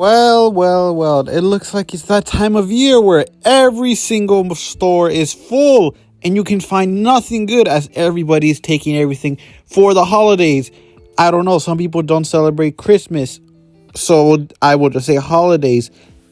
Well, it looks like it's that time of year where every single store is full and you can find nothing good as everybody's taking everything for the holidays. I don't know, some people don't celebrate Christmas, so I will just say holidays.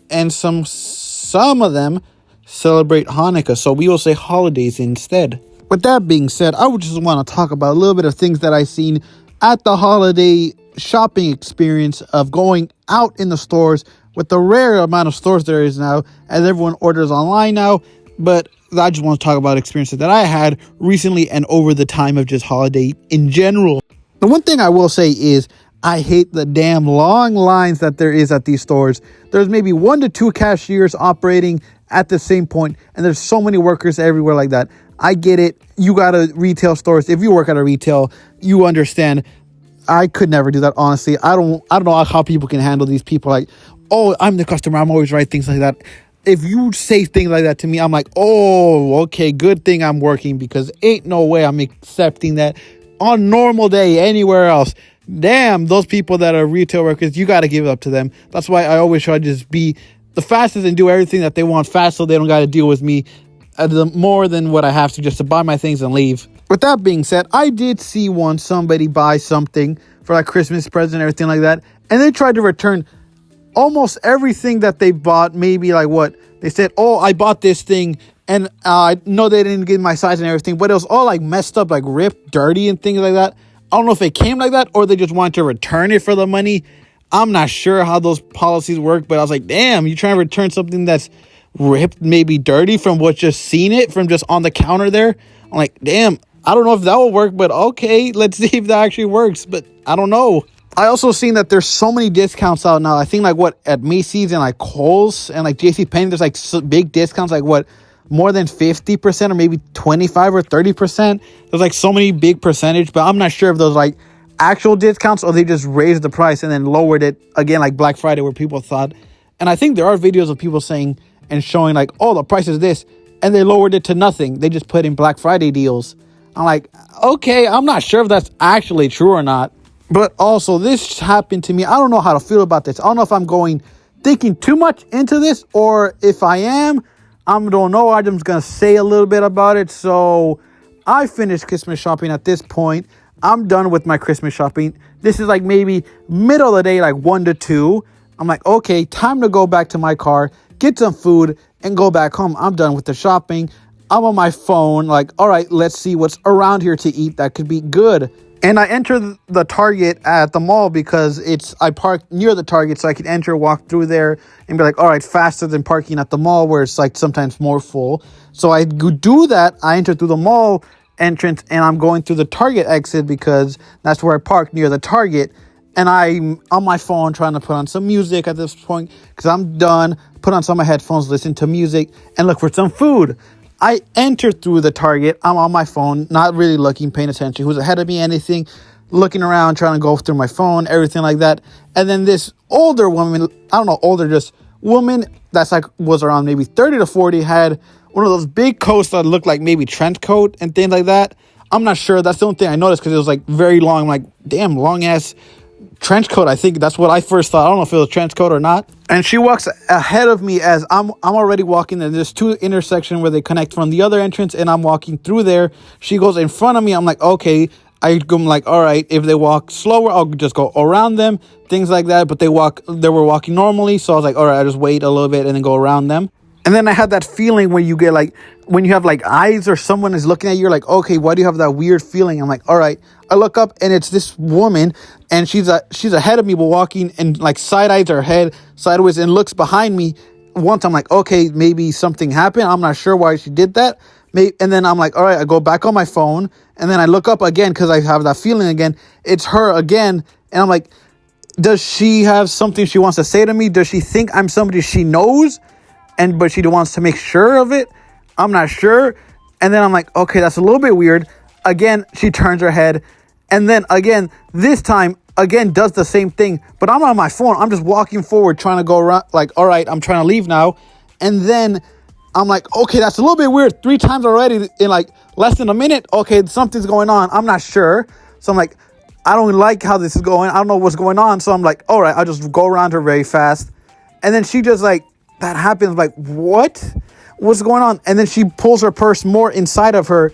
And some of them celebrate Hanukkah, so we will say holidays instead. With that being said, I would just want to talk about a little bit of things that I've seen at the holiday shopping experience of going out in the stores with the rare amount of stores there is now, as everyone orders online now. But I just want to talk about experiences that I had recently and over the time of just holiday in general. The one thing I will say is I hate the damn long lines that there is at these stores. There's maybe 1 to 2 cashiers operating at the same point, and there's so many workers everywhere like that. I get it. You got a retail stores. If you work at a retail, you understand. I could never do that, honestly. I don't know how people can handle these people like, oh, I'm the customer, I'm always right, things like that. If you say things like that to me, I'm like, oh, okay, good thing I'm working, because ain't no way I'm accepting that on normal day anywhere else. Damn, those people that are retail workers, you got to give it up to them. That's why I always try to just be the fastest and do everything that they want fast, so they don't got to deal with me more than what I have to, just to buy my things and leave. With that being said, I did see once somebody buy something for like Christmas present and everything like that, and they tried to return almost everything that they bought. Maybe like what they said, oh, I bought this thing, and I know they didn't get my size and everything, but it was all like messed up, like ripped, dirty, and things like that. I don't know if it came like that or they just wanted to return it for the money. I'm not sure how those policies work, but I was like, damn, you trying to return something that's ripped, maybe dirty from what just seen it from just on the counter there. I'm like, damn, I don't know if that will work, but okay, let's see if that actually works. But I don't know. I also seen that there's so many discounts out now. I think like what at Macy's and like Kohl's and like JCPenney, there's like big discounts, like what, more than 50% or maybe 25 or 30%. There's like so many big percentage, but I'm not sure if those like actual discounts or they just raised the price and then lowered it again, like Black Friday, where people thought. And I think there are videos of people saying and showing like, oh, the price is this, and they lowered it to nothing. They just put in Black Friday deals. I'm like, okay, I'm not sure if that's actually true or not. But also, this happened to me. I don't know how to feel about this. I don't know if I'm thinking too much into this, or if I am, I don't know. I'm just going to say a little bit about it. So I finished Christmas shopping at this point. I'm done with my Christmas shopping. This is like maybe middle of the day, like 1 to 2. I'm like, okay, time to go back to my car, get some food, and go back home. I'm done with the shopping. I'm on my phone, like, all right, let's see what's around here to eat that could be good. And I enter the Target at the mall because I parked near the Target, so I can enter, walk through there, and be like, all right, faster than parking at the mall where it's like sometimes more full. So I do that. I enter through the mall entrance, and I'm going through the Target exit because that's where I parked, near the Target. And I'm on my phone trying to put on some music at this point because I'm done. Put on some of my headphones, listen to music, and look for some food. I enter through the Target. I'm on my phone, not really looking, paying attention. Who's ahead of me, anything. Looking around, trying to go through my phone, everything like that. And then this older woman, I don't know, older, just woman that's like, was around maybe 30 to 40, had one of those big coats that looked like maybe trench coat and things like that. I'm not sure. That's the only thing I noticed because it was like very long. I'm like, damn, long ass trench coat. I think that's what I first thought. I don't know if it was a trench coat or not. And she walks ahead of me as I'm already walking. And there's 2 intersections where they connect from the other entrance, and I'm walking through there. She goes in front of me. I'm like, okay. I'm like, all right, if they walk slower, I'll just go around them, things like that. But they were walking normally. So I was like, all right, I'll just wait a little bit and then go around them. And then I had that feeling when you get like, when you have like eyes or someone is looking at you, you're like, okay, why do you have that weird feeling? I'm like, all right. I look up and it's this woman, and she's ahead of me, but walking and like side eyes her head sideways and looks behind me. Once I'm like, okay, maybe something happened. I'm not sure why she did that. And then I'm like, all right, I go back on my phone, and then I look up again because I have that feeling again. It's her again. And I'm like, does she have something she wants to say to me? Does she think I'm somebody she knows? But she wants to make sure of it. I'm not sure. And then I'm like, okay, that's a little bit weird. Again, she turns her head. And then again, this time, again, does the same thing. But I'm on my phone. I'm just walking forward, trying to go around. Like, all right, I'm trying to leave now. And then I'm like, okay, that's a little bit weird. 3 times already in like less than a minute. Okay, something's going on. I'm not sure. So I'm like, I don't like how this is going. I don't know what's going on. So I'm like, all right, I'll just go around her very fast. And then she just like, that happens. Like, what? What's going on? And then she pulls her purse more inside of her,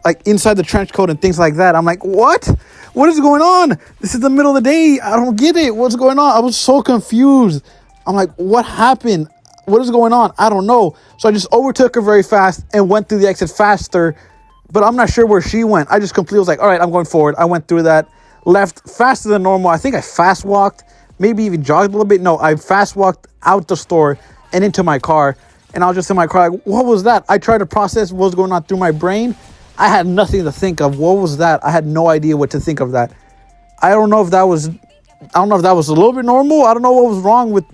like inside the trench coat and things like that. I'm like, what? What is going on? This is the middle of the day. I don't get it. What's going on? I was so confused. I'm like, what happened? What is going on? I don't know. So I just overtook her very fast and went through the exit faster. But I'm not sure where she went. I just completely was like, all right, I'm going forward. I went through that, left faster than normal. I think I fast walked, maybe even jogged a little bit. No, I fast walked out the store and into my car. And I was just in my car like, what was that? I tried to process what was going on through my brain. I had nothing to think of. What was that? I had no idea what to think of that. I don't know if that was a little bit normal. I don't know what was wrong with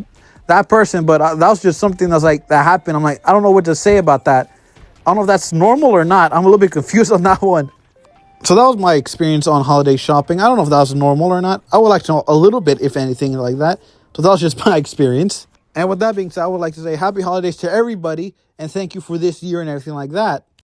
that person, but that was just something that's like, that happened. I'm like, I don't know what to say about that. I don't know if that's normal or not. I'm a little bit confused on that one. So that was my experience on holiday shopping. I don't know if that was normal or not. I would like to know a little bit, if anything, like that. So that was just my experience. And with that being said, I would like to say happy holidays to everybody and thank you for this year and everything like that.